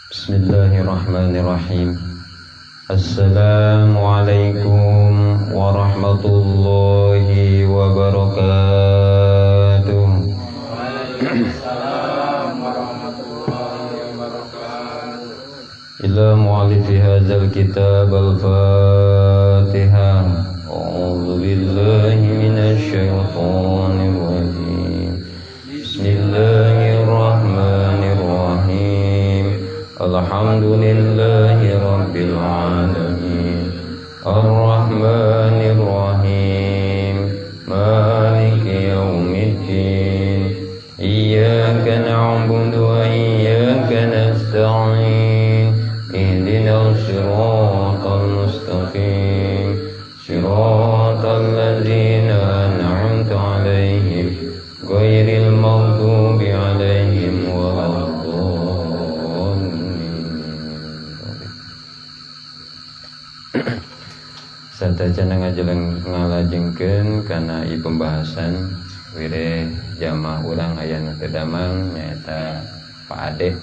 Bismillahirrahmanirrahim. Assalamualaikum warahmatullahi wabarakatuh. Waalaikumsalam warahmatullahi wabarakatuh. Ila mu'allifi hadzal kitab al-Fatihah. A'udzu billahi minasy syaithanir rajim. Bismillahirrahmanirrahim. Alhamdulillahi rabbil alamin. Ar-Rahmanir Rahim. Maliki yaumiddin. Iyyaka na'budu wa iyyaka nasta'in. Ihdinas siratal mustaqim. Siratal ladzina an'amta 'alaihim ghairil maghdubi 'alaihim waladdallin. Sadaya ngalajengkeun kana ieu pembahasan wireh jamaah urang aya nu teu damang nyaeta Pak Ade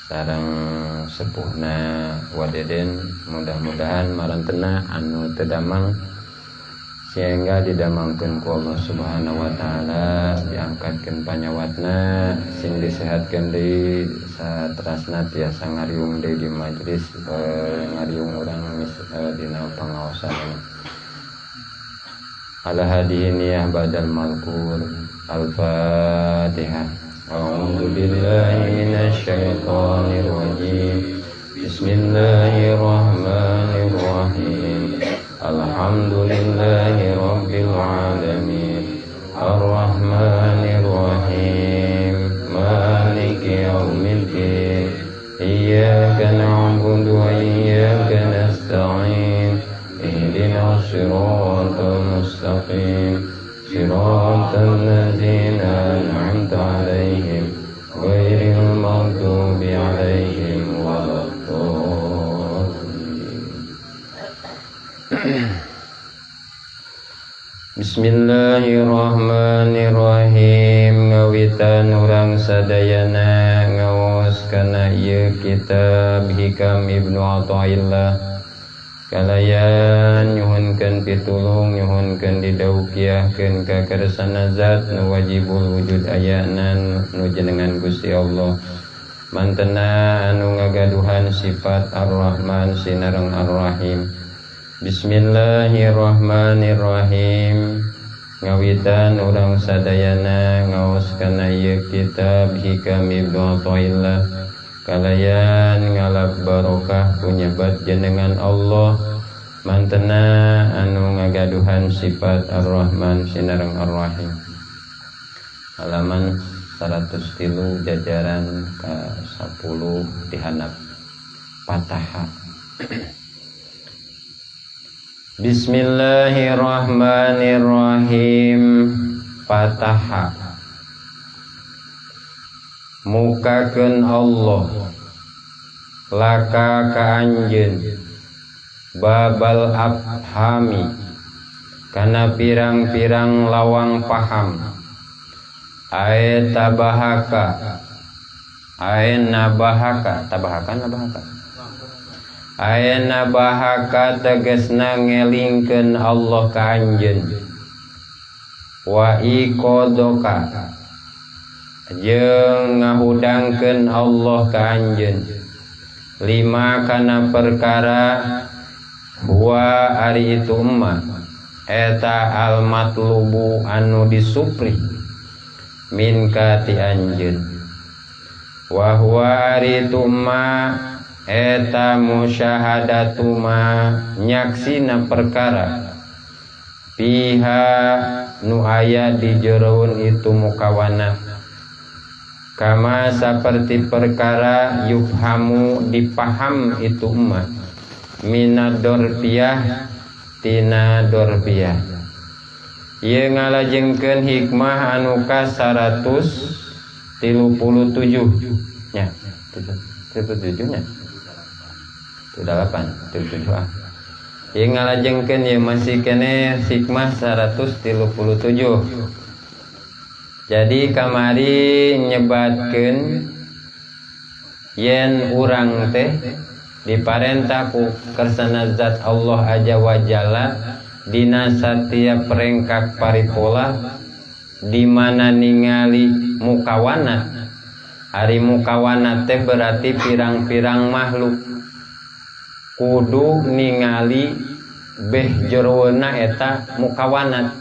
sareng sepuhna Wadeden, mudah-mudahan marantena anu teu damang sehingga didamangkeun ku Allah Subhanahu wa taala, diangkatkeun panyawatna, sing disehatkeun deui saterasna tiasa ngariung deui di majelis ngariung urang dina pangaosan. Ala hadiniyah badal malkur. Al-Fatihah. A'udzu billahi minasy syaithanir rajim. Bismillahirrahmanirrahim. Alhamdulillahi rabbil alamin. Ar-Rahmanir Rahim. Maliki yaumiddin. Iyyaka na'budu wa iyyaka nasta'in. Ihdinas siratal mustaqim. Siratal ladzina an'amta 'alaihim ghairil maghdubi 'alaihim waladdallin. Bismillahirrahmanirrahim. Ngawitan urang sadayana ngaos kana ieu kitab Hikam Ibnu Athaillah. Kalayan nyuhunkeun pitulung, nyuhunkeun didaukiahkeun ka karsana zat nu wajibul wujud ayana nu jenengan Gusti Allah. Mantena anu ngagaduhan sifat Ar-Rahman sinareng Ar-Rahim. Bismillahirrahmanirrahim. Ngawitan urang sadayana ngaos kana ieu kitab Hikam Ibnu Athaillah. Kalayan ngalap barokah punyebat jenengan Allah. Mantena anu ngagaduhan sifat Ar-Rahman sinareng Ar-Rahim. Halaman 103 jajaran ke 10 dihanap Fatahah. Bismillahirrahmanirrahim. Fatahah. Mukakeun Allah laka ka anjeun babal afhami kana pirang-pirang lawang paham. Ae tabahaka ae nabahaka ae nabahaka tegasna ngelingkeun Allah ka anjeun. Wa iqodoka jeung ngahudangkeun Allah ka anjeun. Lima kana perkara huwa ari itu emma eta al matlubu anu disupri minka ti anjeun. Wa huwa ari itu emma eta musyahadatu ma nyaksina perkara piha nu aya di jeroun itu mukawana. Kama seperti perkara yufhamu dipaham itu emak minadorpiyah tina dorpiyah. Ieu ngalajengkeun hikmah anu ka 137 nya. 37 nya. 8 37 ah. Ieu ngalajengkeun ieu masih kene hikmah 137. Jadi kamari nyebatkeun yen urang teh diparentah ku kersana zat Allah Azza wa Jalla dina satiap rengkak paripola di mana ningali mukawana. Ari mukawana teh berarti pirang-pirang makhluk kudu ningali beh jerouna eta mukawanat,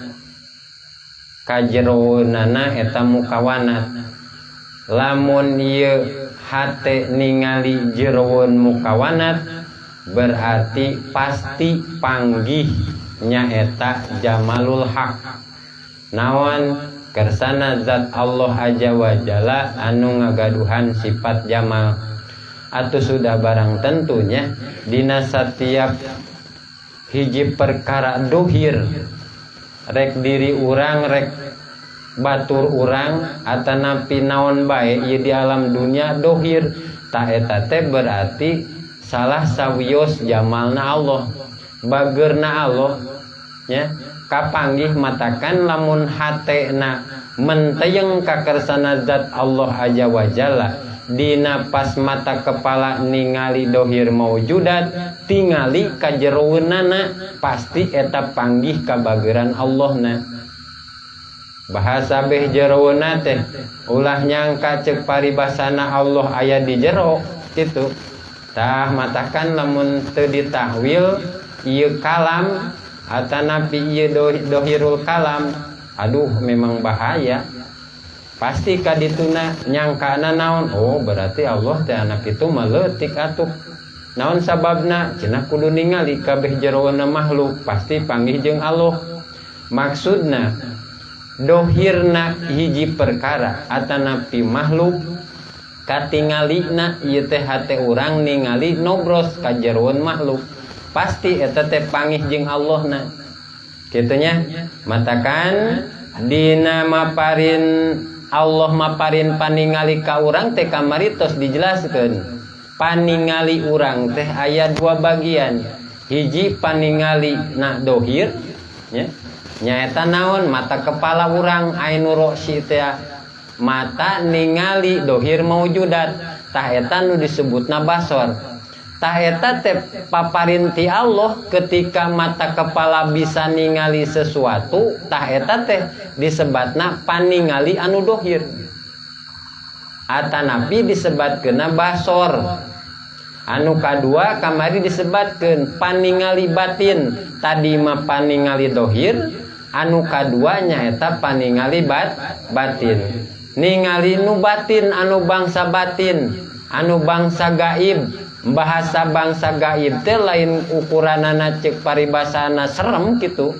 kajerounana eta mukawanat. Lamun ieu hate ningali jeroun mukawanat berarti pasti panggih nyaeta jamalul haq. Naon kersana zat Allah Azza wa Jalla anu ngagaduhan sifat jamal. Atuh sudah barang tentunya dina satiap hiji perkara dohir rek diri urang, rek batur urang, atanapi naon bae ieu di alam dunia dohir, ta eta teh berarti salah sawios jamalna Allah, bageurna Allah nya. Kapanggih matakan lamun hatena menteyeng ka kersana zat Allah Azza wa Jalla dina pas mata kepala ningali dohir maujudat tingali ka jerounana pasti eta panggih ka bageuran Allahna. Bahasa beh jerouna teh ulah nyangka ceuk paribasana Allah aya di jero kitu. Tah matakan lamun teu ditahwil ieu kalam atanapi ieu dohirul kalam, aduh memang bahaya. Pasti kadituna nyangkana naon, oh berarti Allah teh anak itu maleutik atuh. Naon sababna? Cenah kudu ningali kabeh jeroana makhluk pasti panggih jeung Allah. Maksudna dohirna hiji perkara atanapi makhluk katingalina ieu teh hate urang ningali nobros ka jeroan makhluk. Pasti eta teh panggih jeung Allahna. Kitu nya. Matakan dina maparin Allah maparin paningali ka urang teh kamari tos dijelaskeun. Paningali urang teh aya dua bagian. Hiji paningali na dohir nya. Nyaeta naon? Mata kepala urang ainu ro'si teh mata ningali dohir maujudat. Tah eta nu disebutna basor. Tah eta teh paparin ti Allah ketika mata kepala bisa ningali sesuatu, tah eta teh disebatna paningali anu dohir. Atanapi disebatkeunna basor. Anu kadua kamari disebatkeun paningali batin. Tadi mah paningali dohir, anu kadua nyaeta paningali batin. Ningali nu batin, anu bangsa batin, anu bangsa gaib. Bahasa bangsa gaib teh lain ukuranana ceuk paribasana serem gitu.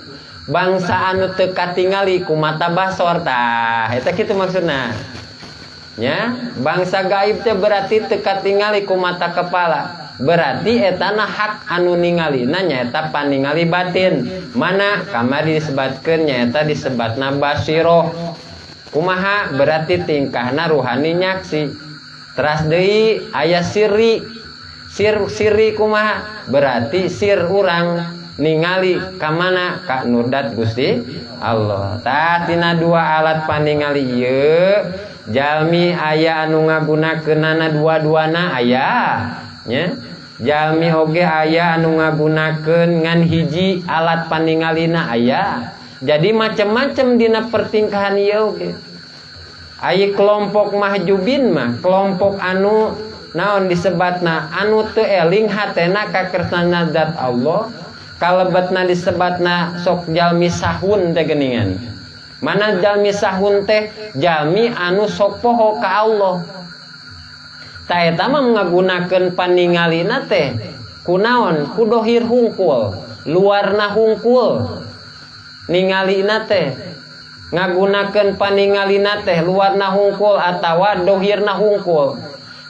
Bangsa anu teu katingali ku mata basor tah eta kitu maksudna. Nya, bangsa gaib teh berarti teu katingali ku mata kepala. Berarti etana hak anu ningalina nyaeta paningali batin. Mana kamari disebutkeun nyaeta disebatna basiroh. Kumaha? Berarti tingkahna ruhani nyaksi. Teras deui aya sirri. Siri kumaha? Berarti sir urang ningali ka mana? Ka nurdat Gusti Allah. Tah tina dua alat paningali ieu jalmi aya anu ngagunakeunana dua-duana aya nya. Jalmi oge aya anu ngagunakeun ngan hiji alat paningalina aya. Jadi macam-macam dina pertingkahan ieu oge. Aya kelompok mahjubin mah kelompok anu naon disebatna anu teu eling hatena ka kersana zat Allah. Kalebetna disebatna sok jalmi sahun teh geuningan. Mana jalmi sahun teh? Jalmi anu sok poho ka Allah. Ta eta mah ngagunakeun paningalina teh kunaon? Ku dohir hungkul, luarna hungkul. Ningalina teh ngagunakeun paningalina teh luarna hungkul atawa dohirna hungkul.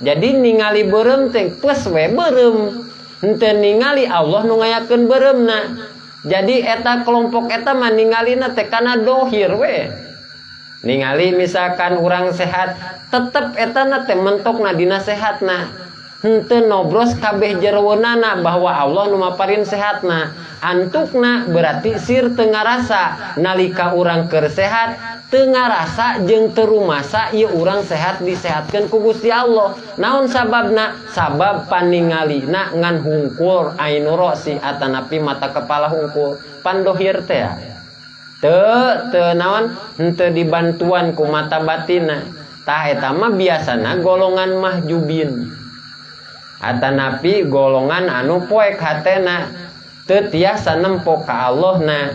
Jadi ningali beureum teh plus we beureum. Henteu ningali Allah nu ngayakeun beureumna. Jadi eta kelompok eta mah ningalina teh kana dohir we. Ningali misalkan urang sehat, tetep eta na teh mentokna dina sehatna. henteu nobros kabeh jeroweunana bahwa Allah nu maparin sehatna. Antukna berarti sir teu ngarasa nalika urang keur sehat teu ngarasa jeung teu rumasa ieu urang sehat disehatkeun ku Gusti Allah. Naon sababna? Sabab paningalina ngan hungkul ainu rosi atanapi mata kepala hungkul. Pandohir teh teu naon henteu dibantuan ku mata batina. Tah eta mah biasana golongan mahjubin. Atanapi golongan anu poek hatena teu tiasa nempo ka Allahna.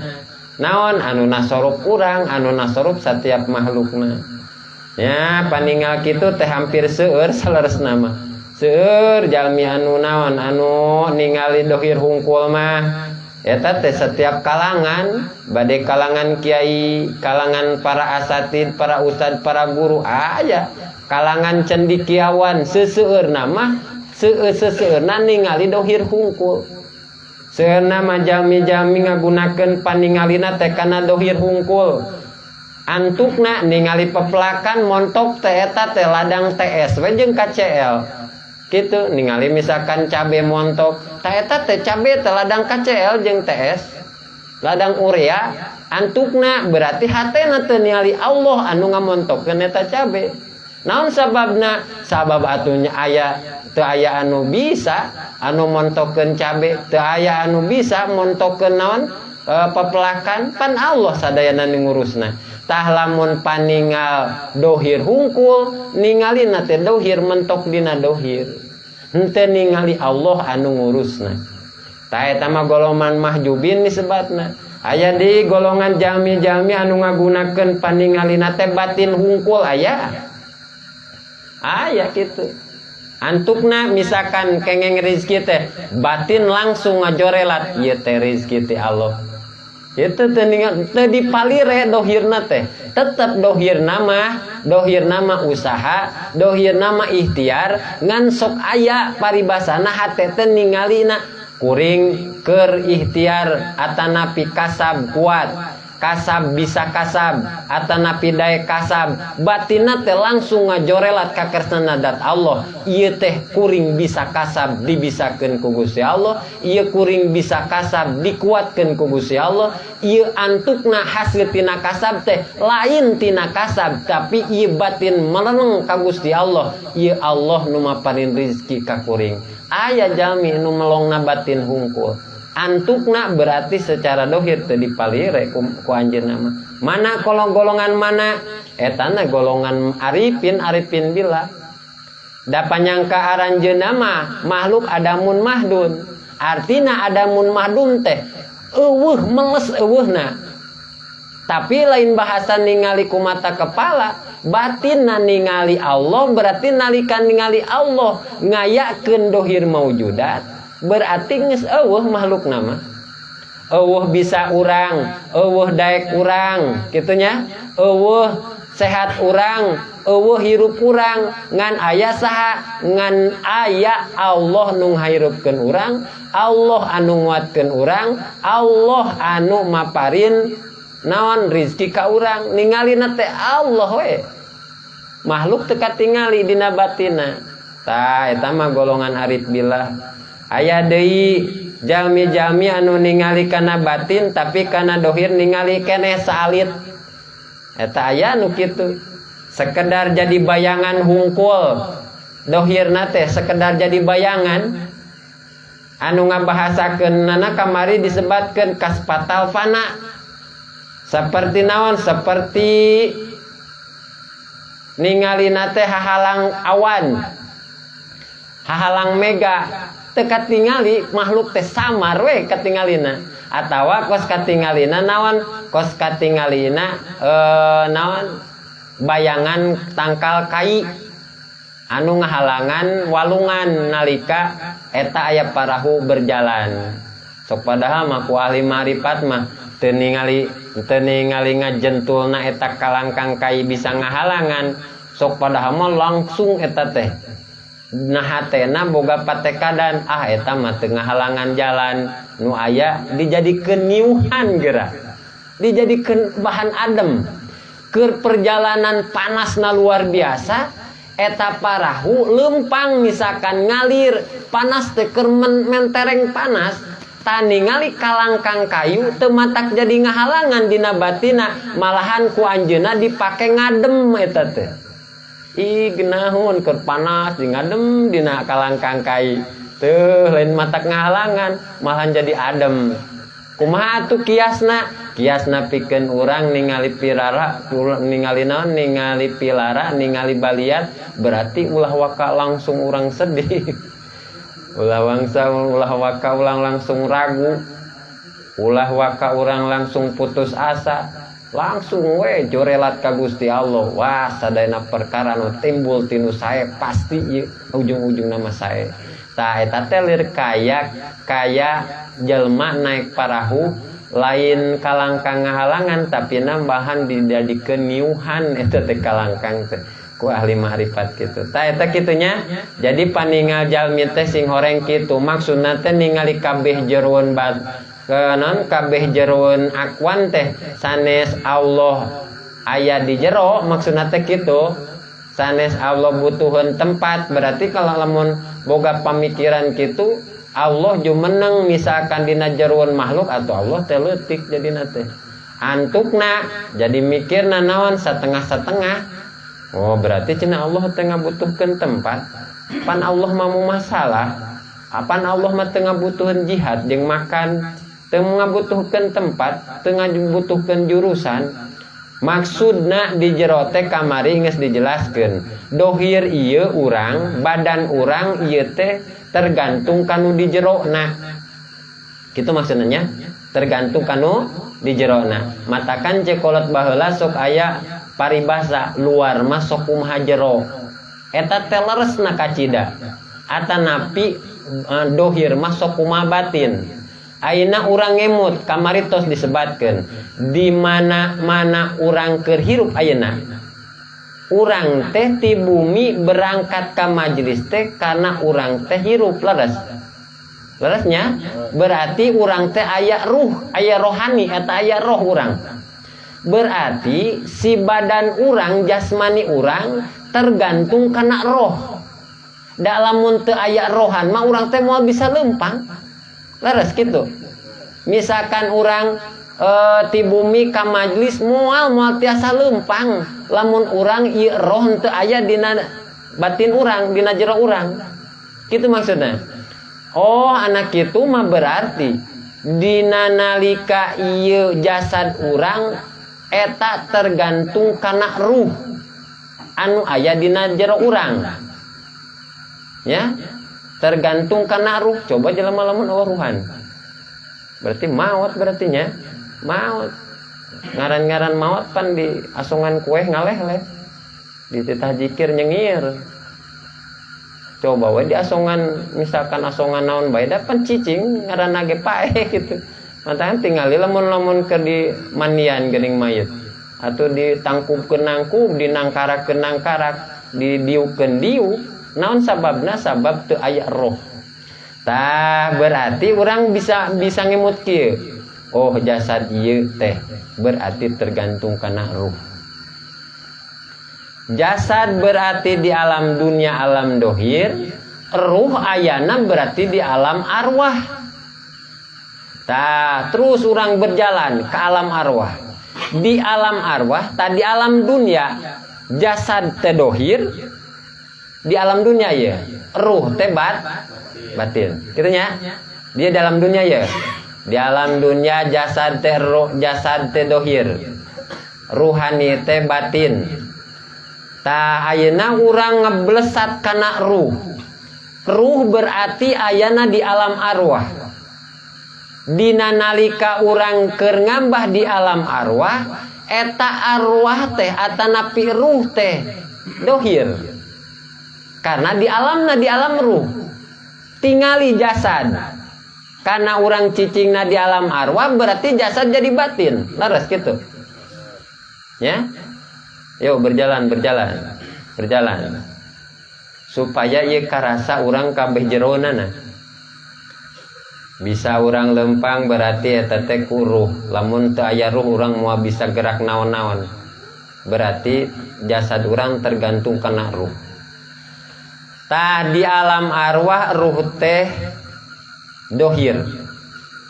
Naon anu nasorup urang, anu nasorup setiap makhlukna. Ya paningal kitu teh hampir seueur saleresna mah. Seueur jalmi anu naon anu ningali dohir hungkul mah. Eta teh setiap kalangan, bade kalangan kiai, kalangan para asatid, para ustad, para guru aya. Kalangan cendikiawan seseueurna mah seseueurna ningali dohir hungkul. Seueurna mah jalmi-jalmi ngagunakeun paningalina teh kana dohir hungkul. Antukna ningali pepelakan montok teh eta teh ladang TS we jeung KCL. Gitu ningali misalkan cabe montok tah eta teh cabe teh ladang KCL jeung TS. Ladang urea antukna berarti hatena teu ningali Allah anu ngamontokkeun eta cabe. Naon sababna? Sabab atunya aya teu aya anu bisa anu montokkeun cabe, teu aya anu bisa montokkeun naon pepelakan, pan Allah sadayana ngurusna. Tah lamun paningal dohir hungkul ningalina teh dohir mentok dina dohir, henteu ningali Allah anu ngurusna. Tah eta mah golongan mahjubin disebutna. Aya di golongan jalmi-jalmi anu ngagunakeun paningalina teh batin hungkul aya kitu. Antukna misalkan kengeng rezeki teh batin langsung ngajorelat ieu teh rezeki ti Allah. Itu teu dipalire dohirna teh. Tetep dohirna mah usaha, dohirna mah ikhtiar ngan sok aya paribasana hate teh ningalina kuring keur ikhtiar atanapi kasab kuat. Kasab bisa kasab atanapi daek kasab batinna teh langsung ngajorelat ka kersana dat Allah. Ieu teh kuring bisa kasab dibisakeun ku Gusti Allah, ieu kuring bisa kasab dikuatkeun ku Gusti Allah, ieu antukna hasil tina kasab teh lain tina kasab tapi ieu batin meleneng ka Gusti Allah. Ieu Allah nu maparin rezeki ka kuring. Aya jalmi nu melongna batin hungkul. Antukna berarti secara dohir teu dipalire ku anjeunna mah. Mana golongan mana? Etana golongan arifin bila. Da panyangka aranjeunna mah makhluk adamun mahdun. Artina adamun mahdun teh eueuh meles eueuhna. Tapi lain bahasa ningali ku mata kepala, batinna ningali Allah berarti nalika ningali Allah ngayakeun dohir maujudat. Berarti geus eueuh makhluk nama. Eueuh bisa urang, eueuh daek urang, kitu nya. Eueuh sehat urang, eueuh hirup urang, ngan aya saha? Ngan aya Allah nu ngahirupkeun urang, Allah anu nguatkeun urang, Allah anu maparin naon rezeki ka urang. Ningalina teh Allah we. Makhluk teu katingali dina batinna. Tah eta mah golongan arif billah. Aya deui jalmi-jalmi anu ningali kana batin tapi kana dohir ningali keneh salit. Eta aya nu kitu. Sekedar jadi bayangan hungkul. Dohirna teh sekedar jadi bayangan. Anu ngabahasakeunna kamari disebutkeun kaspatal fana. Seperti naon? Seperti ningalina teh hahalang awan. Hahalang mega. Teu katingali makhluk teh samar we katingalina atawa kos katingalina naon kos katingalina naon bayangan tangkal kai anu ngahalangan walungan nalika eta aya parahu berjalan. Sok padahal mah ku ahli ma'rifat mah teu ningali ngajentulna eta kalangkang kai bisa ngahalangan. Sok padahal mah langsung eta teh nah hatena boga patekadan eta mah teu ngahalangan jalan nu aya dijadikeun niuhan geura, dijadikeun bahan adem keur perjalanan panasna luar biasa. eta parahu lempang misalkan ngalir panas teh keur mentereng panas taningali kalangkang kayu teu matak jadi ngahalangan dina batina malahan ku anjeunna dipake ngadem eta teh. Ih geunahun keur panas di ngadem dina kalangkang kayu teu lain matak ngahalangan malahan jadi adem. Kumaha atuh kiasna? Kiasna pikeun urang ningali pirara, ningali naon, ningali pilara, ningali baliat, berarti ulah waka langsung urang sedih. Ulah waka ulang langsung ragu. Ulah waka urang langsung putus asa. Langsung we jorelat ka Gusti Allah. Wah, sadayana perkara nu timbul tinu sae pasti ieu ujung-ujung nama sae. Tah eta teh lir kaya jelma naik parahu lain kalangkang ngahalangan tapi nambahan dijadikeun niuhan eta teh kalangkang teh ku ahli makrifat kitu. Tah eta kitunya. Jadi paningal jalmi teh sing horeng kitu maksudna teh ningali kabeh jeroun kabeh jeroun akwan teh sanes Allah aya di jero maksudna teh kitu. Sanes Allah butuhun tempat berarti kalau lamun boga pamikiran gitu Allah jumeneng misalkan dina jeroun makhluk atau Allah teh leutik jadina teh antukna jadi mikirna naon satengah-satengah. Oh berarti cenah Allah teh ngabutuhkeun tempat pan Allah mamu masalah apan Allah mah teu ngabutuhkeun jihad jeung makan teu ngabutuhkeun tempat teu ngabutuhkeun jurusan. Maksudna di jero teh kamari geus dijelaskeun dohir ieu urang badan urang ieu teh tergantung kanu di jerona kitu maksudnya tergantung kanu di jerona matakan cekolot baheula sok aya paribasa luar mah sok kumaha jero eta teh leresna kacida atanapi dohir mah sok kumaha batin. Ayeuna urang ngemut kamari tos disebatkeun di mana urang keur hirup ayeuna urang teh ti bumi berangkat ka majelis teh karena urang teh hirup leresnya berarti urang teh aya ruh aya rohani eta aya roh urang berarti si badan urang jasmani urang tergantung kana roh da lamun teu aya rohan mah urang teh moal bisa lempang leres gitu. Misalkan orang ti bumi ka majlis moal tiasa lempang lamun urang ieu roh teu aya dina batin urang dina jero urang. Kitu maksudna. Oh, anak kitu mah berarti dina nalika ieu jasad urang eta tergantung kana ruh anu aya dina jero urang. Ya? Tergantung karena ruh. Coba jelema lamun eueuh ruhan berarti maot berartinya maot ngaran-ngaran maot pan di asongan kueh ngaleh-leh di titah jikir nyengir. Coba we di asongan misalkan asongan naon bae da pan cicing ngaranna ge pae gitu mantahan tingali lamun keur di mandian geuning mayit atuh ditangkubkeun nangkub dinangkarakeun nangkarak didiukeun diuk. Naon sababna sabab teu aya roh. Tah berarti urang bisa ngemut kieu. Oh jasad ieu teh berarti tergantung kana ruh. Jasad berarti di alam dunia alam dohir, ruh ayana berarti di alam arwah. Tah terus urang berjalan ke alam arwah. Di alam arwah tadi alam dunia jasad teh dohir. Di alam dunia ya ruh teh batin kitunya dia dalam dunia ya di alam dunia jasad teh roh jasad teh dohir ruhani teh batin. Tah ayeuna urang ngeblesat kana ruh berarti ayana di alam arwah. Dina nalika urang keur ngambah di alam arwah eta arwah teh atanapi ruh teh dohir karena di alam ruh tingali jasad karena orang cicingna di alam arwah berarti jasad jadi batin leres gitu ya. Yuk berjalan supaya ieu karasa urang kabeh jerounana bisa urang lempang berarti eta teh ku ruh lamun teu aya ruh urang moal bisa gerak naon-naon berarti jasad urang tergantung kana ruh. Tah di alam arwah ruh teh dohir,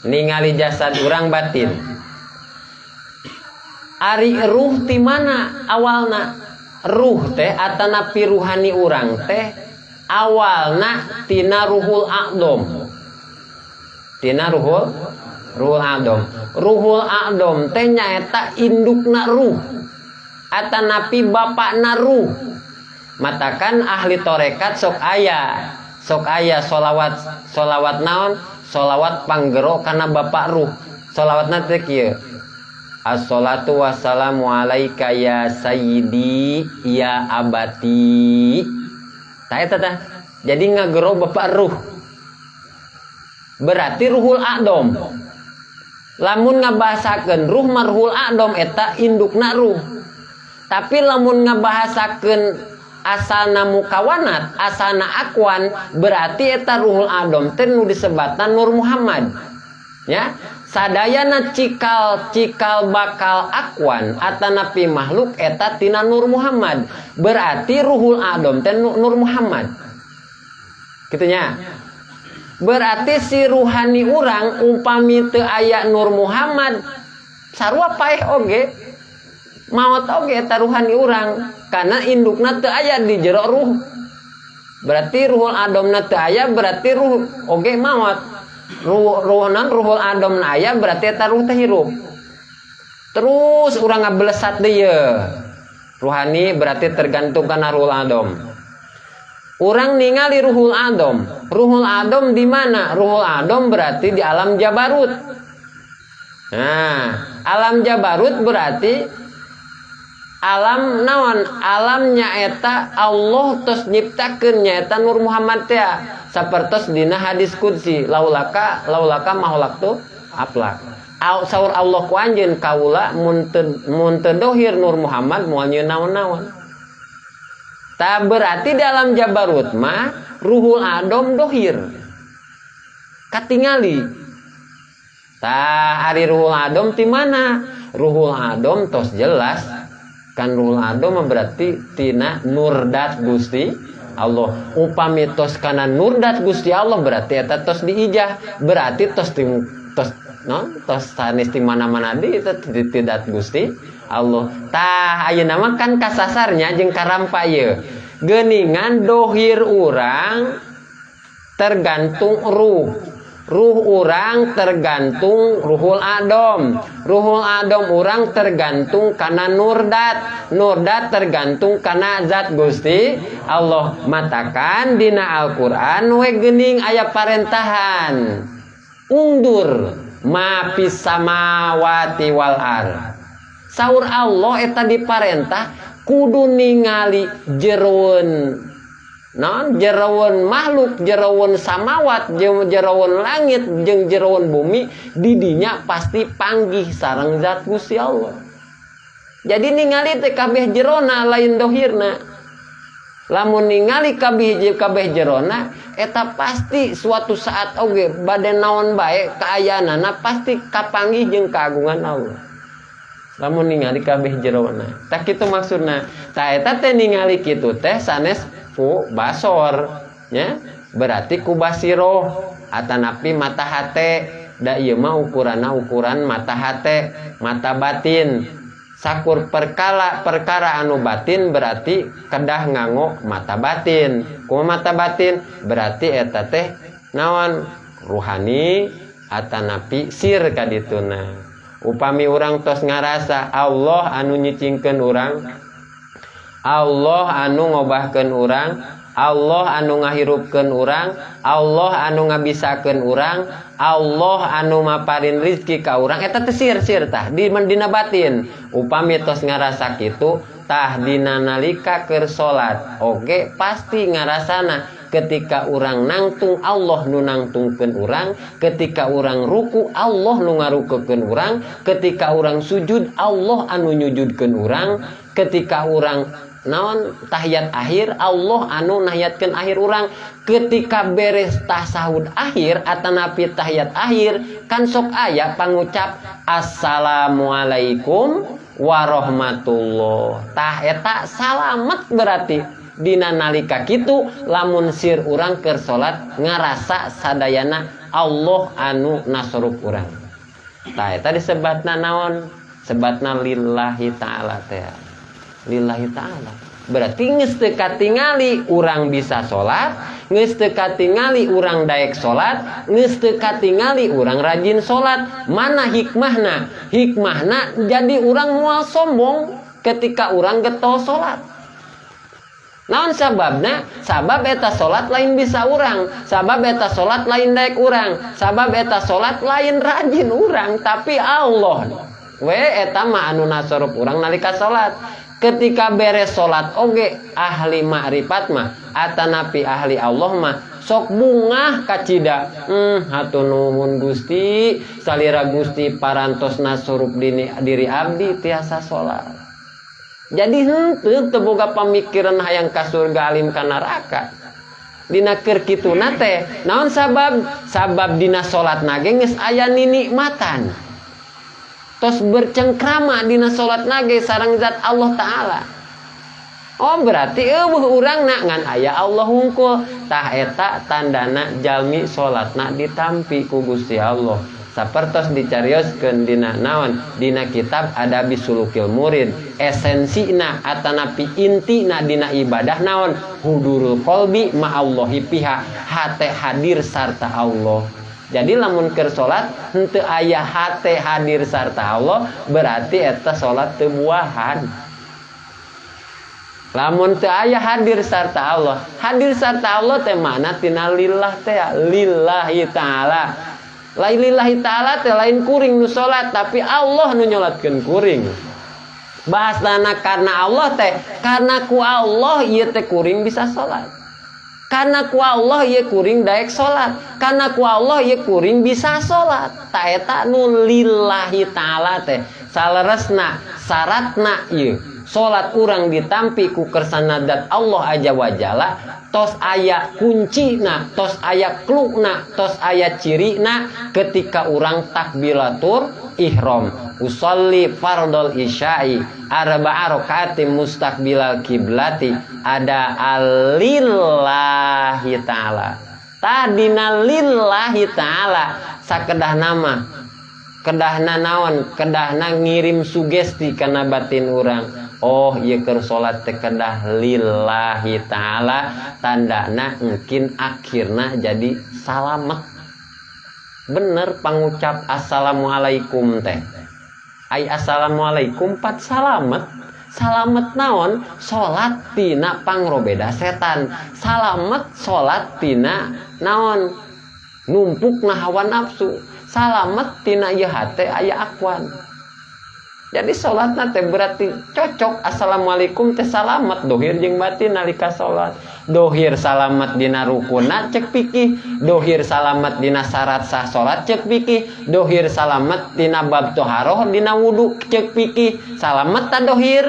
ningali jasad urang batin. Ari ruh ti mana awalna? Ruh teh atanapi ruhani urang teh awalna tina ruhul a'dom. Tina ruhul a'dom. Ruhul a'dom teh nyaeta indukna ruh atanapi bapakna ruh. Matakan ahli torekat sok aya solawat naon? Solawat panggero kana bapak ruh. Solawatna teh kieu. Assalatu wassalamu alaika ya sayyidi ya abati. Tah eta tah. Jadi ngagero bapak ruh. Berarti ruhul a'dom. Lamun ngabahasakeun ruh marhul a'dom eta indukna ruh. Tapi lamun ngabahasakeun asalna mukawanat, asalna akwan, berarti eta ruhul a'dom teh nu disebatan Nur Muhammad. Ya, sadayana cikal bakal akwan atanapi makhluk eta tina Nur Muhammad. Berarti ruhul a'dom teh Nur Muhammad. Kitu nya. Berarti si ruhani urang umpami teu aya Nur Muhammad sarua paeh oge. Maot oge eta ruhani urang karena indukna teu aya di jero ruh. Berarti ruhul adomna teu aya berarti ruh oge maot. Ruhnan ruhul adomna aya berarti eta ruh teh hirup. Terus urang ngablesat deui. Ruhani berarti tergantung kana ruhul adom. Urang ningali ruhul adom. Ruhul adom di mana? Ruhul adom berarti di alam Jabarut. Nah, alam Jabarut berarti alam naon? Alam nyaeta Allah tos nyiptakeun nyaeta Nur Muhammad teh sapertos dina hadis qudsi laulaka maholaktu aflak. Saur Allah ku anjeun kaula mun teu dohir Nur Muhammad moal nyieun naon-naon. Tah berarti dalam Jabarut mah ruhul adom dohir. Katingali. Tah ari ruhul adom ti mana? Ruhul adom tos jelas kan ruhul adom berarti tina nurdat Gusti Allah. Upami tos kana nurdat Gusti Allah berarti eta tos diijah, berarti tos sanes di mana-mana di eta tidak Gusti Allah. Tah ayeuna mah kan kasasarnya jeung karampa ieu. Geuningan dohir urang tergantung ruh. Ruh urang tergantung ruhul adom. Ruhul adom urang tergantung kana nurdat. Nurdat tergantung kana zat Gusti Allah. Matakan dina Al-Qur'an we geuning aya parentahan. Undur ma fis samawati wal ar. Saur Allah eta diparentah kudu ningali jeroeun naon jeroeun makhluk, jeroeun samawat, jeroeun langit jeung jeroeun bumi di dinya pasti panggih sareng zat Gusti Allah. Jadi ningali teh kabeh jerona lain dohirna. Lamun ningali kabeh jerona eta pasti suatu saat oge bade naon bae kaayaanana pasti kapanggih jeung kaagungan Allah. Lamun ningali kabeh jerona. Tah kitu maksudna. Tah eta teh ningali kitu teh sanes ku basor nya. Berarti ku basiroh atanapi mata hate. Da ieu mah ukuran mata hate, mata batin. Sakur perkara anu batin berarti kedah nganggo mata batin. Kumaha mata batin? Berarti eta teh naon? Ruhani atanapi sir kadituna. Upami urang tos ngarasa Allah anu nyicingkeun urang, Allah anu ngobahkeun urang, Allah anu ngahirupkeun urang, Allah anu ngabisakeun urang, Allah anu maparin rizki ka urang, eta teh sir tah di dina batin. Upami tos ngarasa kitu tah dina nalika keur salat oge pasti ngarasana. Ketika urang nangtung Allah nu nangtungkeun urang, ketika urang ruku Allah nu ngarukukeun urang, ketika urang sujud Allah anu nyujudkeun urang, ketika urang naon tahiyat akhir Allah anu nahiyatkeun akhir urang, ketika beres tasahud akhir atanapi tahiyat akhir kan sok aya pangucap assalamualaikum warahmatullah. Tah eta salamet berarti Dina nalika kitu lamun sir urang keur salat ngarasa sadayana Allah anu nasrup urang. Tah eta disebatna naon? Sebatna lillahi ta'ala teh. Lillahi ta'ala. Berarti geus teu katingali urang bisa salat, geus teu katingali urang daek salat, geus teu katingali urang rajin salat. Mana hikmahna? Hikmahna jadi urang moal sombong ketika urang getol salat. Naon sababna? Sabab eta salat lain bisa urang, sabab eta salat lain daek urang, sabab eta salat lain rajin urang, tapi Allah we eta mah anu nasrup urang nalika salat. Ketika beres salat oge ahli makrifat mah atanapi ahli Allah mah sok bungah kacida. Hatur nuhun Gusti, salira Gusti parantos nasrup diri abdi tiasa salat. Jadi henteu teu boga pamikiran hayang ka surga alim ka neraka. Dina keur kituna teh naon sabab? Sabab dina salatna ge geus aya ninikmatan. Tos bercengkrama dina salat nage sareng zat Allah Ta'ala. Oh berarti eueuh urangna ngan aya Allah hungkul. Tah eta tandana jalmi salatna ditampi ku Gusti Allah. Sapertos dicarioskeun dina naon? Dina kitab Adabi Sulukil Murid. Esensina atanapi intina dina ibadah naon? Hudurul qalbi ma'allahi piha. Hate hadir sarta Allah. Jadi lamun keur salat henteu aya hate hadir sarta Allah, berarti eta salat teu buahan. Lamun teu aya hadir sarta Allah, hadir sarta Allah teh mana tina lillah teh lillahi ta'ala. Lain lillahi ta'ala teh lain kuring nu salat, tapi Allah nu nyolatkeun kuring. Bahasana karena Allah teh, karena ku Allah ieu teh kuring bisa salat. Karena ku Allah ieu kuring daek salat, karena ku Allah ieu kuring bisa salat. Ta eta nu lillahi ta'ala teh saleresna syaratna ieu salat urang ditampi ku kersana zat Allah Azza wa Jalla tos aya kuncina, tos aya klukna, tos aya cirina ketika urang takbiratul ihram. Usolli fardol isya'i arba'a rakaatin mustaqbilal kiblati ada alillahi ta'ala. Tadina lillahi ta'ala sakedah nama kedahna naon? Kedahna ngirim sugesti kana batin urang. Oh ieu keur salat teh kedah lillahi ta'ala, tandana mungkin akhirna jadi salamet. Bener pangucap assalamualaikum teh. Ai assalamualaikum pat salamet. Salamet naon? Salat tina pangrobeda setan. Salamet salat tina naon? Numpukna hawa nafsu. Salamet tina ieu hate aya akwan. Jadi salatna teh berarti cocok assalamualaikum teh salamet dohir jeung batin nalika salat. Dohir salamet dina rukunna cek pikih, dohir salamet dina syarat sah salat cek pikih, dohir salamet dina bab toharoh dina wudu cek pikih. Salamet ta dohir,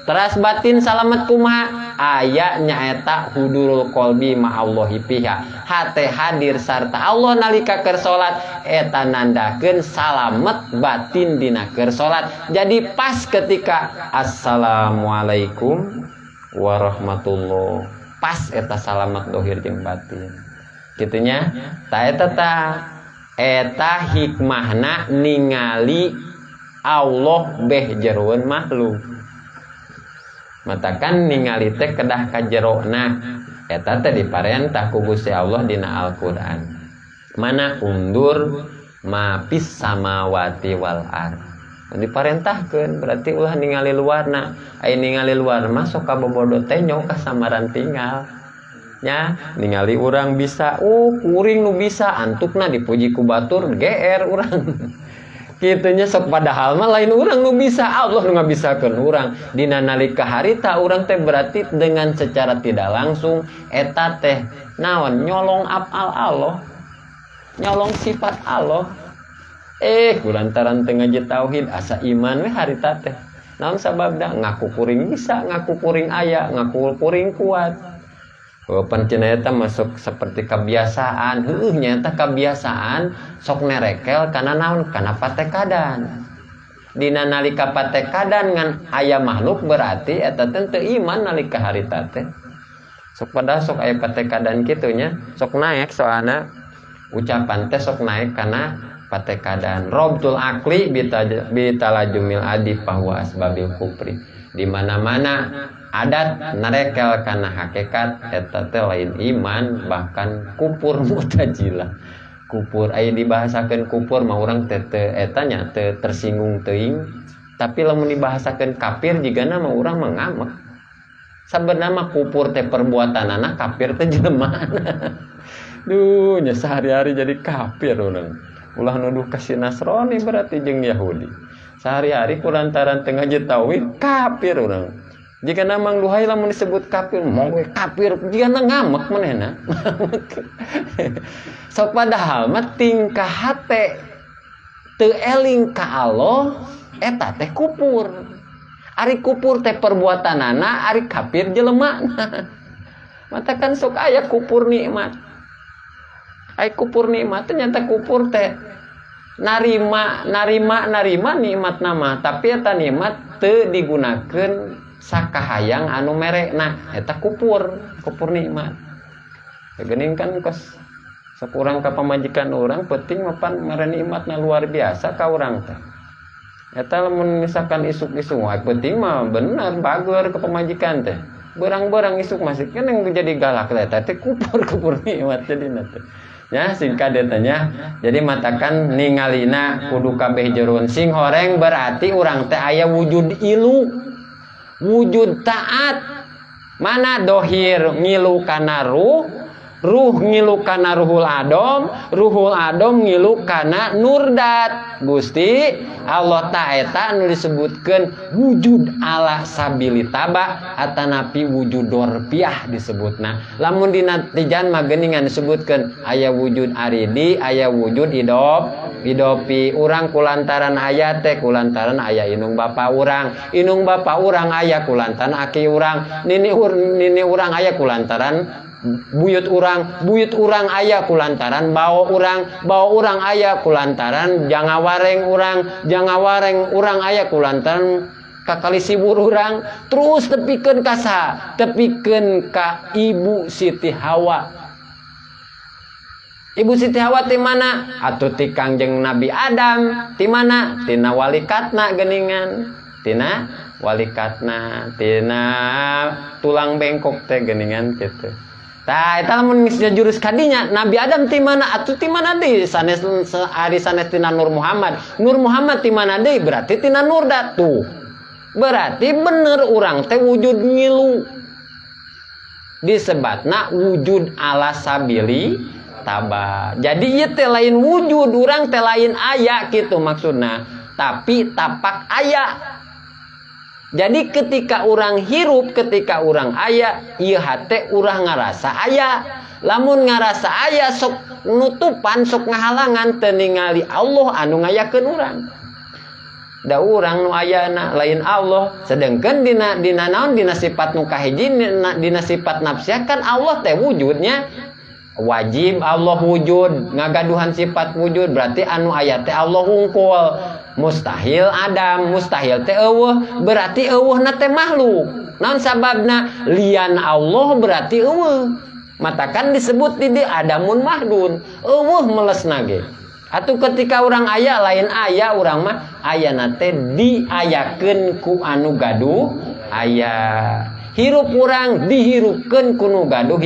teras batin salamet kumaha? Aya nyaeta hudurul qalbi ma'allahi piha. Hate hadir sarta Allah nalika keur salat eta nandakeun salamet batin dina keur salat. Jadi pas ketika assalamualaikum warahmatullahi, pas eta salamet dohir jeung batin. Kitunya ta eta hikmahna ningali Allah beh jeroeun makhluk. Matakan ningali teh kedah ka jerona eta teh diparentah ku Gusti Allah dina Al-Qur'an. Mana undur mapis samawati wal ard. Diparentahkeun berarti ulah ningali luarna. Ai ningali luar mah sok kabobodo teh nyong ka samaran tinggal. Nya ningali urang bisa, kuring nu bisa, antukna dipuji ku batur GR urang. Kitunya sok padahal mah lain urang nu bisa, Allah nu ngabisakeun urang. Dina nalika harita urang teh berarti dengan secara tidak langsung eta teh naon? Nyolong afal Allah. Nyolong sifat Allah. Kulantaran teu ngaji tauhid asa iman we harita teh. Naon sababna? Ngaku kuring bisa, ngaku kuring aya, ngaku kuring kuat. Pancen eta masuk seperti kebiasaan. Heueuh nyaeta kebiasaan sok nerekel kana naon? Kana patekadan. Dina nalika patekadan ngan aya makhluk berarti eta teh teu iman nalika harita teh. Sok pada sok aya patekadan kitunya, sok naik soalna ucapan teh sok naik karena patekadan. Robtul akli bitalajumil adi bahwa asbabil kufri. Di mana-mana adat narekel kana hakikat eta teh lain iman, bahkan kupur Mu'tazilah. Kupur aya dibahasakeun kupur mah urang teh eta nya teu tersinggung teuing, tapi lamun dibahasakeun kafir jigana mah urang mah ngamek. Sabenerna mah kupur teh perbuatanana, kafir teh jelemaana. Duh, nya sehari-hari jadi kafir urang. Ulah nuduh kasih Nasrani berarti jeung Yahudi. Sehari-hari kulantaran tengah ngaji tauhid kafir urang. Jika namang duhai lamun disebut kafir, mau kafir jigana ngamek manehna. Sok padahal mah tingkah hate teu eling ka Allah eta teh kupur. Ari kupur teh perbuatanana, ari kafir jelemana. Matakan sok aya kupur nikmat. Ai kupur nikmat teh nyata kupur teh narima nikmat nama, tapi eta nikmat teu digunakeun sakahayang anu merekna, eta kupur nikmat. Geuning kan kos sakurang ka pamajikan urang penting mapan mere nikmatna luar biasa ka urang teh. Eta lamun misalkan isuk-isuk wae penting mah bener bager ke pemajikan teh. Berang-berang isuk masih kan yang jadi galak eta teh kupur nikmat jadina teh. Ya singkat detanya. Jadi matakan ningalina kudu kabeh jeron sing horeng berarti urang teh aya wujud ilu. Wujud taat. Mana dohir ngilu kana ruh ngilu kana ruhul adom ngilu kana nurdat. Gusti Allah ta'eta anu disebutkeun wujud ala sabilitaba atanapi wujud dorpiah disebutna. Lamun dina tijan mah geuningan disebutkeun aya wujud aridi, aya wujud idopi. Urang kulantaran aya teh kulantaran aya inung bapa urang. Inung bapa urang aya kulantaran aki urang. Nini urang aya kulantaran buyut urang aya kulantaran bawa urang aya kulantaran jangawareng urang aya kulantaran kakali sibur urang. Terus tepikeun ka Ibu Siti Hawa. Ibu Siti Hawa ti mana? Atuh ti Kangjeng Nabi Adam ti mana? Tina walikatna geuningan. Tina walikatna, tina tulang bengkok teh geuningan kitu. Tah eta lamun geus jurus kadinya Nabi Adam ti mana? Atuh ti mana deui? Sanes ari sanes tina Nur Muhammad. Nur Muhammad ti mana deui? Berarti tina Nurdat tuh. Berarti bener urang teh wujud ngilu. Disebatna wujud ala sabili taba. Jadi ieu teh lain wujud, urang teh lain aya kitu maksudna. Tapi tapak aya. Jadi ketika orang hirup, ketika orang aya, ieu hate urang ngarasa aya. Lamun ngarasa aya sok nutupan, sok ngahalangan teu ningali Allah anu ngayakeun urang. Da urang nu ayana lain Allah, sedengkeun dina naon dina sifat nu kahiji dina sifat nafsiyah kan Allah teh wujudnya wajib Allah wujud, ngagaduhan sifat wujud berarti anu aya teh Allah hungkul. Mustahil Adam, mustahil teh eueuh, berarti eueuhna teh makhluk. Naon sababna? Lian Allah berarti eueuh. Matakan disebut di Adamun mahdun, eueuh melesna ge. Atuh ketika urang aya lain aya urang mah ayana teh diayakeun ku anu gaduh aya. Hirup urang dihirupkeun ku nu gaduh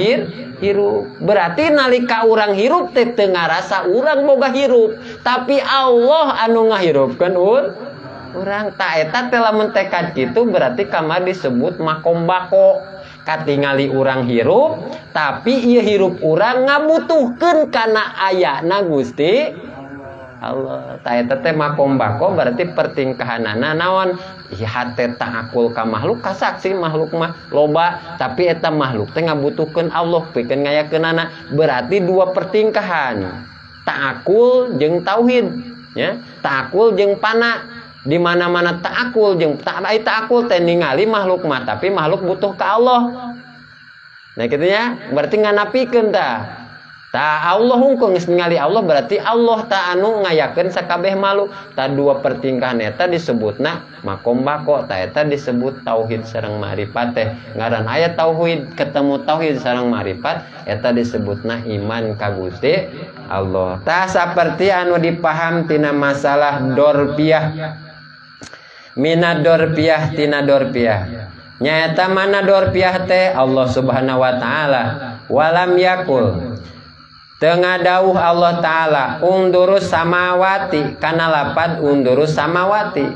hirup. Berarti nalika urang hirup teh teu ngarasa urang boga hirup, tapi Allah anu ngahirupkeun urang. Ta eta teh lamun tekad kitu berarti kamar disebut makom bako. Katingali urang hirup, tapi ieu hirup urang ngabutuhkeun kana ayana Gusti Allah. Ta eta teh makom bako berarti pertingkahanana naon? Hate ta'akul ka makhluk kasaksi makhluk mah loba, tapi eta makhluk teh ngabutuhkeun Allah pikeun ngayakeunana. Berarti dua pertingkahan. Ta'akul jeung tauhid, ya. Ta'akul jeung pana. Di mana-mana ta'akul jeung ta'akul teh ningali makhluk mah, tapi makhluk butuh ka Allah. Nah kitu nya, berarti nganapikeun tah. Ta Allah hungkul geus ningali Allah berarti Allah ta anu ngayakeun sakabeh makhluk. Ta dua pertingkahan eta disebutna makom bako, ta eta disebut tauhid sareng ma'rifat teh. Ngaran aya tauhid ketemu tauhid sareng ma'rifat eta disebutna iman ka Gusti Allah. Ta saperti anu dipaham tina masalah dorpiah. Mina dorpiah tina dorpiah. Nyaeta mana dorpiah teh Allah Subhanahu wa taala walam yakul tengah dawuh Allah Ta'ala undurus samawati kana lapad undurus samawati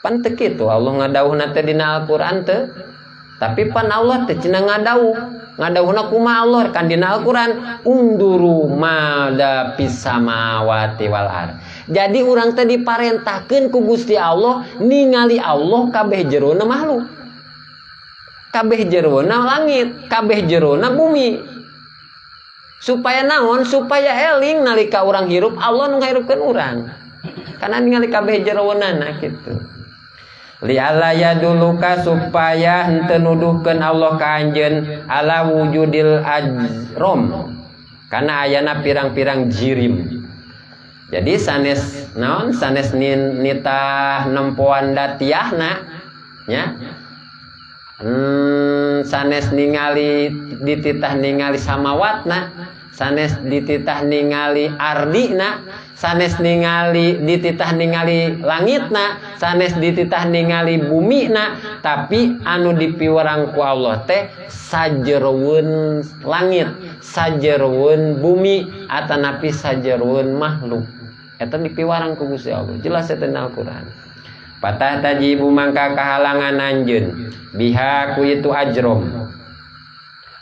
pan teu kitu Allah ngadawuhna teh dina Al-Qur'an teu tapi pan Allah teh cenah ngadawuhna kumaha Allah kan dina Al-Qur'an unduru mada pis samawati wal ard. Jadi urang teh diparentahkeun ku Gusti Allah ningali Allah kabeh jerona makhluk, kabeh jerona langit, kabeh jerona bumi. Supaya naon? Supaya eling nalika urang hirup Allah nu ngahirupkeun urang. Kana ningali kabeh jerownana kitu. Li alla yaduluka supaya henteu nuduhkeun Allah ka anjeun ala wujudil ajrom. Kana ayana pirang-pirang jirim. Jadi sanes naon? Sanes nitah nempoan datiahna nya. Sanes ningali dititah ningali samawatna, sanes dititah ningali ardina, sanes ningali dititah ningali langitna, sanes dititah ningali bumina, tapi anu dipiwarang ku Allah teh sajeroeun langit, sajeroeun bumi, atanapi sajeroeun makhluk. Eta dipiwarang ku Gusti Allah. Jelas eta dina Al-Qur'an. Patah tajibu mangka kahalangan anjeun biha ku itu ajrom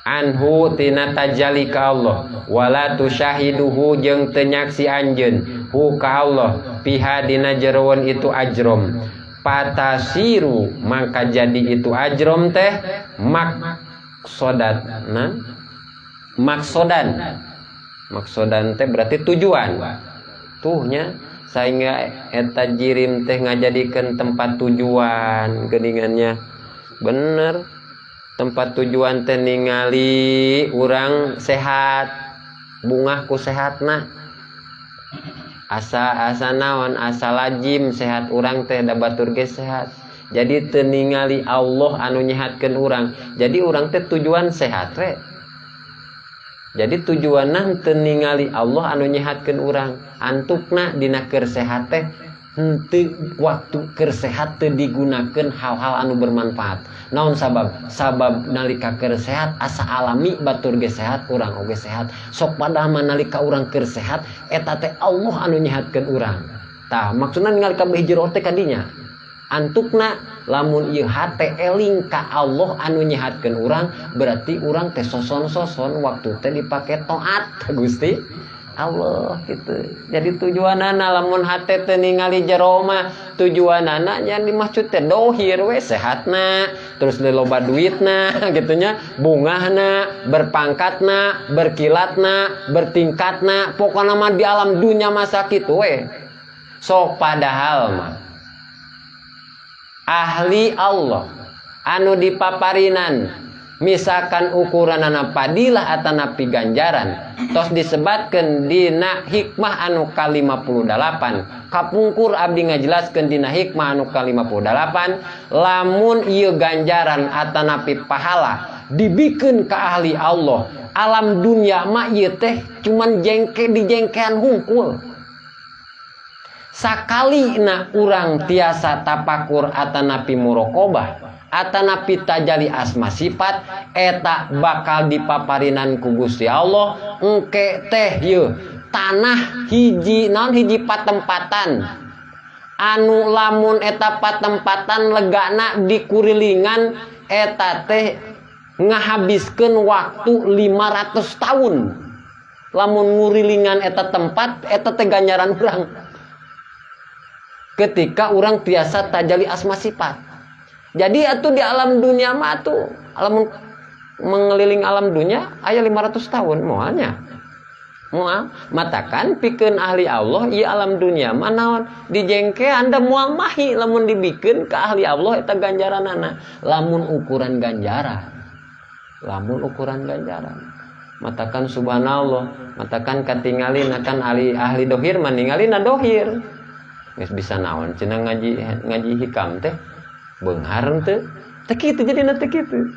anhu tina tajali ka Allah wala tusyahiduhu jeung teu nyaksi anjeun hu ka Allah biha dina jeroan itu ajrom patasiru mangka jadi itu ajrom teh maksodan teh berarti tujuan tuhnya sehingga eta jirim teh ngajadikeun tempat tujuan geuningannya bener tempat tujuan teh ningali urang sehat bungah ku sehatna asa naon asa lajim sehat urang teh da batur ge sehat jadi teu ningali Allah anu nyehatkeun urang jadi urang teh tujuan sehat we jadi tujuanna teu ningali Allah anu nyehatkeun urang antukna dina keur sehat teh henteu waktu keur sehat teu digunakeun hal-hal anu bermanfaat. Naon sabab nalika keur sehat asa alami batur ge sehat urang oge sehat sok padahal nalika urang keur sehat eta teh Allah anu nyehatkeun urang. Tah maksudna ningali kabeh jero teh kadinya antukna lamun ieu hate eling ka Allah anu nyehatkeun urang berarti urang teh soson-soson waktu teh dipake taat Gusti Allah gitu. Jadi tujuanana lamun hate teh ningali jero mah tujuanana nya dimaksud teh dohir we sehatna terus loba duitna gitu nya bungahna berpangkatna berkilatna bertingkatna pokona mah di alam dunya masa kitu we sok padahal mah ahli Allah anu dipaparinan misalkan ukuranana padilah atanapi ganjaran tos disebatkeun dina hikmah anu ka-58 kapungkur abdi ngajelaskeun dina hikmah anu ka-58 lamun ieu ganjaran atanapi pahala dibikeun ka ahli Allah alam dunya mah ieu teh cuman dijengkean hungkul sakalina urang tiasa tapakur atanapi muraqabah atanapi tajali asma sifat eta bakal dipaparinan ku Gusti Allah engke teh ye tanah hiji naon hiji patempatan anu lamun eta patempatan legana dikurilingan eta teh ngahabiskeun waktu 500 tahun lamun ngurilingan eta tempat eta teh ganjaran urang ketika urang tiasa tajali asma sifat. Jadi atuh di alam dunia mah atuh alam mengeliling alam dunia aya 500 tahun moalnya. Moal matakan pikeun ahli Allah ieu alam dunia mah naon dijengkean da moal mahi lamun dibikeun ka ahli Allah eta ganjaranana lamun ukuran ganjaran. matakan subhanallah, matakan katingalin akan ahli dohir maningalin dohir. Geus bisa naon cenah ngaji hikam teh beunghar teu teh kitu jadina teh kitu.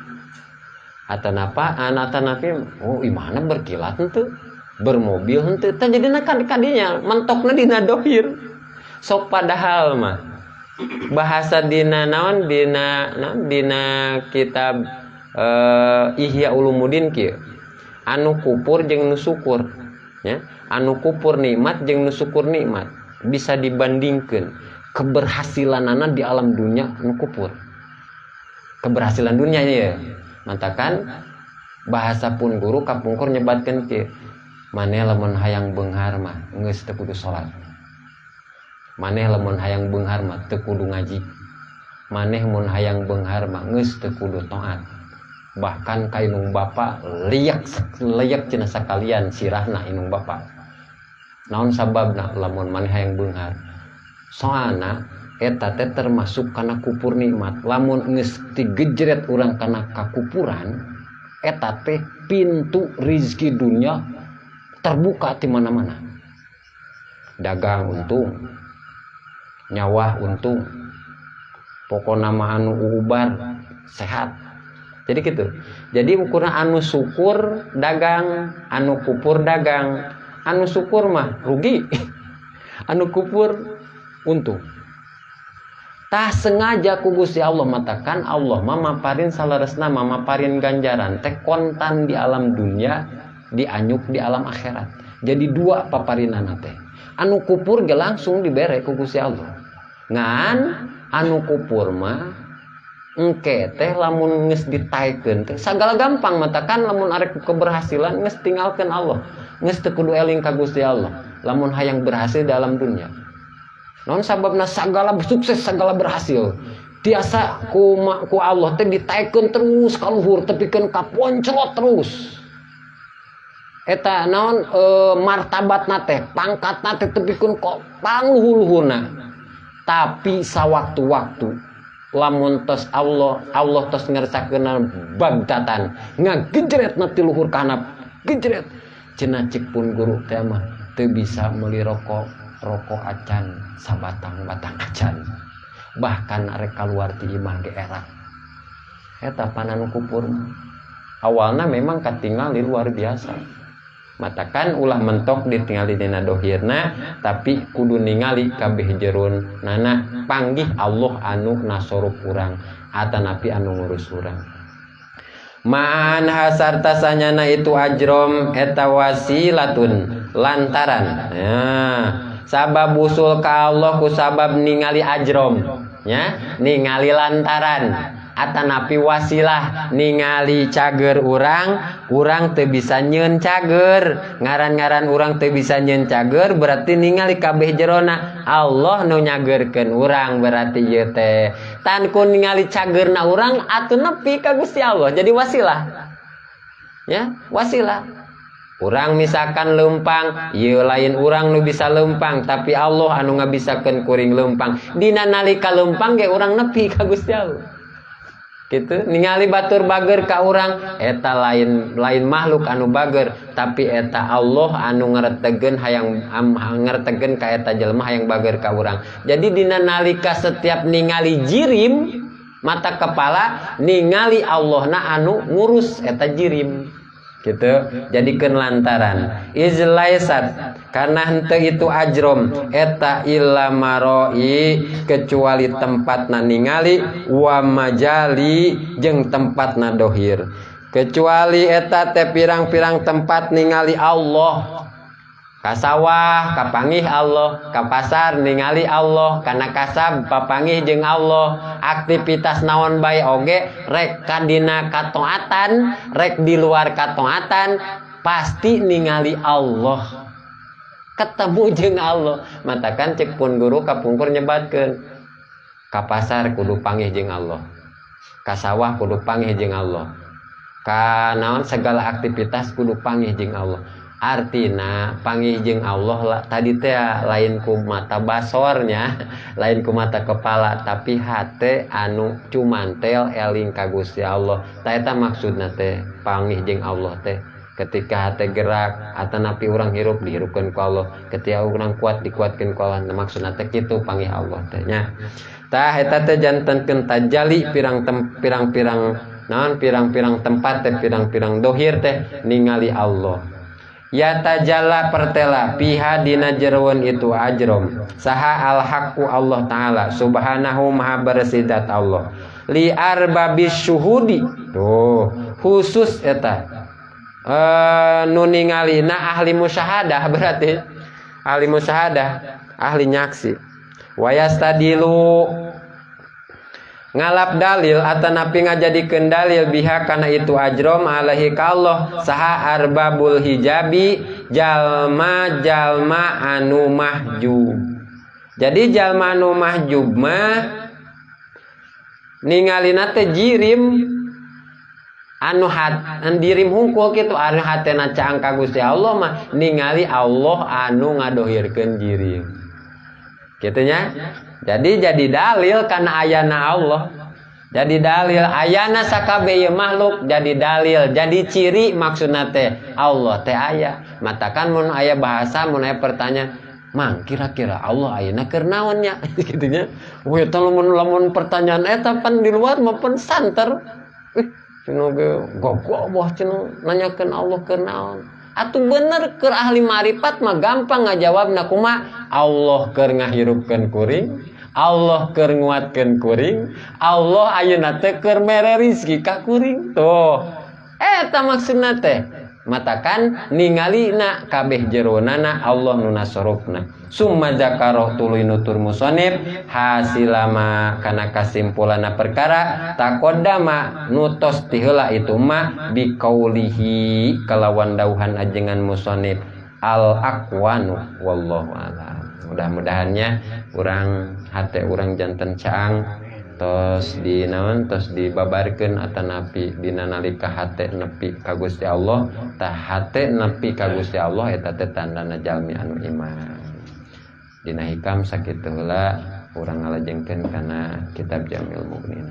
Atanapa anatanapi imana berkilat henteu bermobil henteu teh jadina kadinya mentokna dina dohir. Sok padahal mah bahasa dina naon dina kitab Ihya Ulumuddin kieu anu kupur jeung nu syukur nya anu kupur nikmat jeung nu syukur nikmat bisa dibandingkeun keberhasilanana di alam dunia anu kupur keberhasilan dunia ya mantakan bahasa pun guru kapungkur nyebatkeun kieu maneh lamun hayang beunghar mah geus teu kudu salat maneh lamun hayang beunghar mah teu kudu ngaji maneh mun hayang beunghar mah geus teu kudu taat bahkan ka inung bapa liyak cenah sakalian sirahna inung bapa naon sababna lamun maneh hayang beunghar soalna eta teh termasuk kana kupur nikmat lamun geus digejret urang kana kakupuran eta teh pintu rizki dunia terbuka di mana-mana dagang untung nyawa untung pokona mah anu ubar sehat jadi gitu jadi ukuran anu syukur dagang anu kupur dagang anu syukur mah rugi anu kupur untung tah sengaja ku Gusti Allah matakan Allah mah maparin salaresna mah maparin ganjaran teh kontan di alam dunia dianyuk di alam akhirat jadi dua paparinana teh anu kupur ge langsung dibere ku Gusti Allah ngan anu kupur mah engke teh lamun geus ditaekeun teh sagala gampang matakan lamun arek keberhasilan geus tinggalkeun Allah geus teu kudu eling ka Gusti Allah lamun hayang berhasil dalam dunia naon sababna sagala sukses sagala berhasil tiasa ku Allah teh ditaekeun terus ka luhur tepikeun ka ponclot terus eta naon martabatna teh pangkatna teh tepikeun ka pangluhur-luhurna tapi sawaktu-waktu lamun tos Allah tos ngersakeun bagdatan ngagejretna ti luhur kana gejret cenah cik pun guru teh mah teu bisa meuli rokok acan sabatang-batang acan bahkan arek kaluar ti imah ge erak eta pananu kupur awalna memang katingal luar biasa matakan ulah mentok ditingali dina dohirna tapi kudu ningali kabeh jeron nana panggih Allah anu nasorup urang atanapi anu ngurus urang ma'an hasarta sanyana itu ajrom eta wasilatun lantaran sabab usul ka Allah ku sabab ningali ajrom nya ningali lantaran atanapi wasilah ningali cager urang teu bisa nyeun cager ngaran-ngaran urang teu bisa nyeun cager berarti ningali kabeh jerona Allah nu nyageurkeun urang berarti ieu teh tan ku ningali cagerna urang atuh nepi ka Gusti Allah jadi wasilah ya wasilah urang misalkan lempang ieu lain urang nu bisa lempang tapi Allah anu ngabisakeun kuring lempang dina nalika lempang ge urang nepi ka Gusti Allah gitu ningali batur bager ka urang eta lain makhluk anu bager tapi eta Allah anu ngaretegeun hayang ngaretegeun ka eta jelema hayang bager ka urang jadi dina nalika setiap ningali jirim mata kepala ningali Allahna anu ngurus eta jirim gitu jadikeun lantaran izlaisat karena henteu itu ajrom eta illa maroi kecuali tempatna ningali wa majali jeung tempatna dohir kecuali eta teh pirang-pirang tempat ningali Allah ka sawah kapanggih Allah ka pasar ningali Allah kana kasab papanggih jeung Allah aktivitas naon bae oge rek kadina kataatan rek di luar kataatan pasti ningali Allah ketemu jeung Allah matakan cek pun guru kapungkur nyebatkeun ka pasar kudu panggih jeung Allah ka sawah kudu panggih jeung Allah ka naon segala aktivitas kudu panggih jeung Allah artina panggih jeung Allah tadi teh lain ku mata basornya lain ku mata kepala tapi hate anu cumantel eling ka Gusti Allah ta eta maksudna teh panggih jeung Allah teh ketika hati gerak atanapi urang hirup dihirupkeun ku Allah, ketika urang kuat dikuatkeun ku Allah. Maksudna teh kitu panggih Allah teh nya. Tah eta teh jantenkeun tajali pirang-pirang naon pirang-pirang tempat teh pirang-pirang dohir teh ningali Allah. Ya tajalla pertela piha dina jeroun itu ajrom saha al haqqu Allah taala subhanahu maha bersih zat Allah li arbabis syuhudi tuh khusus eta nu ningalina ahli musyahadah, berarti ahli musyahadah ahli nyaksi wayastadilu ngalap dalil atanapi ngajadikeun dalil biha kana itu ajrom alaihi ka Allah saha arbabul hijabi jalma-jalma anu mahjub. Jadi jalma anu mahjub mah ningalina teh jirim anu dirim hungkul kitu anu hatena caang ka Gusti Allah mah ningali Allah anu ngadohirkeun jirim. Kitu nya. Jadi dalil karena ayana Allah. Jadi dalil ayana sakabeh makhluk jadi dalil, jadi ciri maksudna teh Allah teh aya. Matakan mun aya bahasa mun aya pertanyaan, "Mang kira-kira Allah ayeuna keur naon nya?" Kitu nya. We teh lamun pertanyaan eta pan di luar maupun santer. Cenah ge gogoh cenah nanyakeun Allah keur naon. Atuh bener keur ahli marifat mah gampang ngajawabna kumaha? Allah keur ngahirupkeun kuring. Allah keur nguatkeun kuring, Allah ayeuna teh keur mere rezeki ka kuring. Tuh. Eta maksudna teh. Matakan ningalina kabeh jeronana Allah nu nasarufna. Summa dzakara tuluy nutur musannif hasilama kana kasimpulanna perkara taqaddama nutos ti heula itu mah biqaulihi kalawan dauhan ajengan musannif al aqwanu wallahu a'lam. Mudah-mudahannya urang hate urang janten caang tos dibabarkeun atanapi dina nalika hate nepi ka Gusti Allah tah hate nepi ka Gusti Allah eta teh tandana jalmi anu iman. Dina hikam sakitu heula urang ngalajengkeun kana kitab Jamil Mughnin.